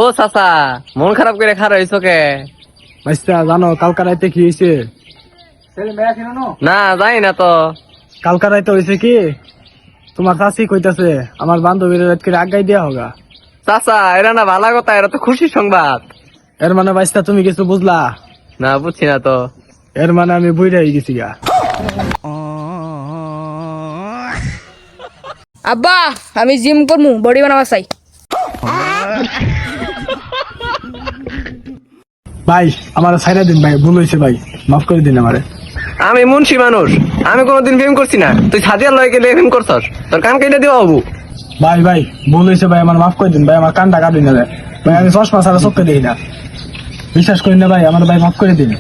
ও চাচা, মন খারাপ করে খারাপ হইছো কে? ভাইস্তা জানো কালকা রাইতে কি হয়েছে? না জানি না তো। কালকা রাইতে হয়েছে কি, তোমার চাষি কইতাছে আমার বান্ধবীর রাত করে আগাই দেওয়া হোগা। চাচা, এরা না ভালো কথা, এরা তো খুশি সংবাদ। এর মানে ভাইস্তা তুমি কিছু বুঝলা? না, বুঝছি না তো। এর মানে আমি বুঝে গেছি গা। আব্বা, আমি জিম করমু, বডি বানাবা চাই। ভাই আমার ছাইরা দিন ভাই, ভুল হয়েছে ভাই, মাফ করে দিন আমারে। আমি মুন্সি মানুষ, আমি কোনোদিন প্রেম করছি না। তুই সাদিয়ার লয় গেলে প্রেম করছস, তোর কান কেটে দিবা হবু। ভাই ভাই ভুল হয়েছে ভাই, আমার মাফ করে দিন ভাই, আমার কানটা কাটুন না ভাই, আমি চশমা ছাড়া চোখে দিই না, বিশ্বাস করি না ভাই, আমার ভাই মাফ করে দিন।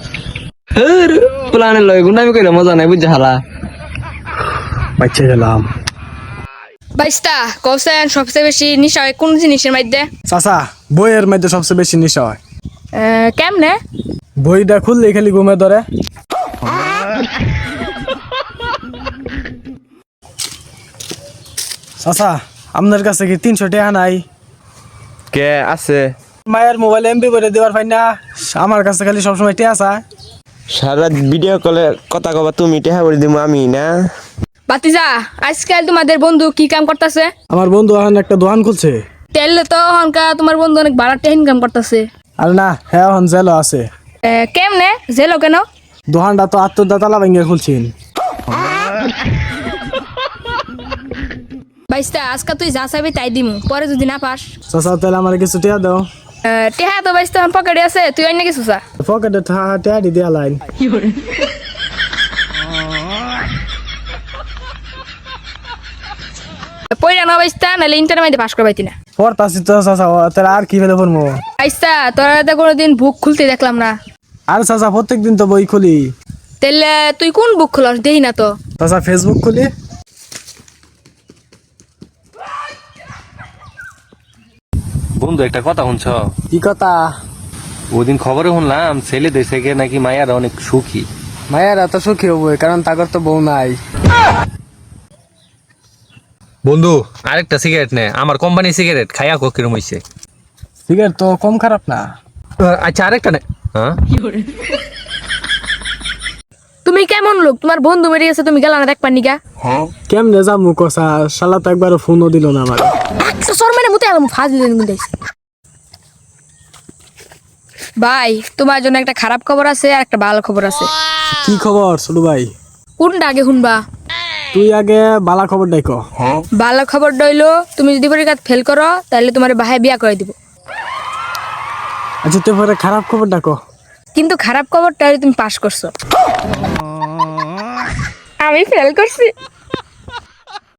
প্লানের লয় গুন্ডামি কইলে মজা নাই, বুঝছে হালা। বাচ্চা গেলাম। বাইস্তা কৌশন সবচেয়ে বেশি নিশা হয় কোন জিনিসের মধ্যে? চাচা, বইয়ের মধ্যে সবচেয়ে বেশি নেশা হয়। কেমনে? বইটা খুললে খালি ঘুমে ধরে। চাচা, আপনার কাছে কি 300 টাকা নাই? কে আছে? মায়ের মোবাইল এমবি করে দেওয়ার পাই না, আমার কাছে খালি সবসময় টিয়া আছে। সারা ভিডিও কলে কথা কবা তুমি টেহা করে দিব আমি না। বাতিজা, আজকাল তোমাদের বন্ধু কি কাম করতেছে? আমার বন্ধু এখন একটা দোকান খুলছে। তেলে তো হনকা তোমার বন্ধু অনেক বাড়াতে ইনকাম করতেছে। আর না, হ্যাঁ এখন জেলও আছে। কেমনে জেলো কেন? দোকানটা তো আত্মদা তালা ভেঙে খুলছেন। বাইস্তা আজকে তুই যা চাবি তাই দিমু, পরে যদি না পাস। চাচা তাহলে আমার কিছু টিয়া দাও। টেহা তো বাইস্তা পকেটে আছে, তুই অন্য কিছু চা। পকেটে টিয়া দি দেয়া লাইন। পয়লা না বাইস্তা, নাহলে ইন্টারনেটে পাস করবাইতি না। পড়তাছি তো চাচা, তাহলে আর কি ফেলে পড়বো? বাইস্তা তোরা তো কোনোদিন বুক খুলতে দেখলাম না। আর চাচা প্রত্যেকদিন তো বই খুলি। তাহলে তুই কোন বুক খুলস দেই না তো। চাচা ফেসবুক খুলি। বন্ধু, একটা কথা শুনছ? কি কথা? ওদিন খবরে শুনলাম ছেলে দেশে গিয়ে নাকি মায়ের অনেক সুখী। মায়ের এত সুখী হবো কারণ তাগর তো বউ নাই। বন্ধু, আরেকটা সিগারেট নে, আমার কোম্পানি সিগারেট খাইয়া কিরম হইছে। সিগারেট তো কম খারাপ না। আচ্ছা, আরেকটা নে। হ্যাঁ, তুমি কেমন লোক, তোমার বন্ধু মেরে গেছে, তুমি গেলা না দেখবার নিকা? কেমনে যাবো কষা, শালা তো একবার ফোনও দিল না আমার। সরমানে মুতে আলাম ফাজলি মুতে। ভাই, তোমার জন্য একটা খারাপ খবর আছে আর একটা ভালো খবর আছে। কি খবর ছোট ভাই? কোনটা আগে শুনবা? তুই আগে বালা খবর ডাইক। ভালো খবর হইলো তুমি যদি পরীক্ষা ফেল করো তাহলে তোমার ভাই বিয়া করে দিব। আচ্ছা তুই পরে খারাপ খবর ডাকো। কিন্তু খারাপ খবরটা হলো তুমি পাস করছো। আমি ফেল করছি।